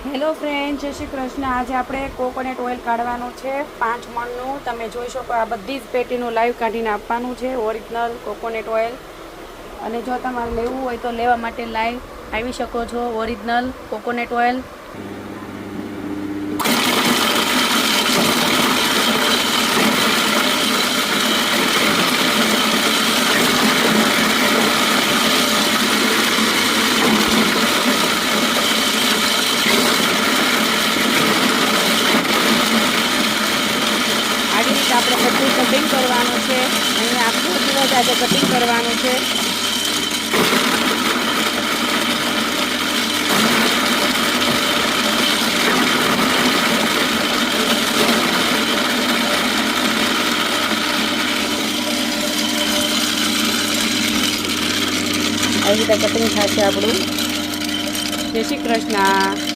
Hello friend, જય શ્રી કૃષ્ણ. આજે આપણે કોકોનટ ઓઇલ કાઢવાનું છે 5 મણનું. તમે જોઈ શકો આ બધી જ પેટીનું લાઈવ કાઢીને આપવાનું છે, ઓરિજિનલ કોકોનટ ઓઇલ. અને જો તમારે લેવું હોય તો લેવા માટે લાઈવ આવી શકો છો, ઓરિજિનલ કોકોનટ ઓઇલ. આવી રીતે આપણે બધું કટિંગ કરવાનું છે. અહીંયા આખો દિવસ આજે કટિંગ કરવાનું છે. આવી રીતે કટિંગ થશે આપણું. જય શ્રી કૃષ્ણ.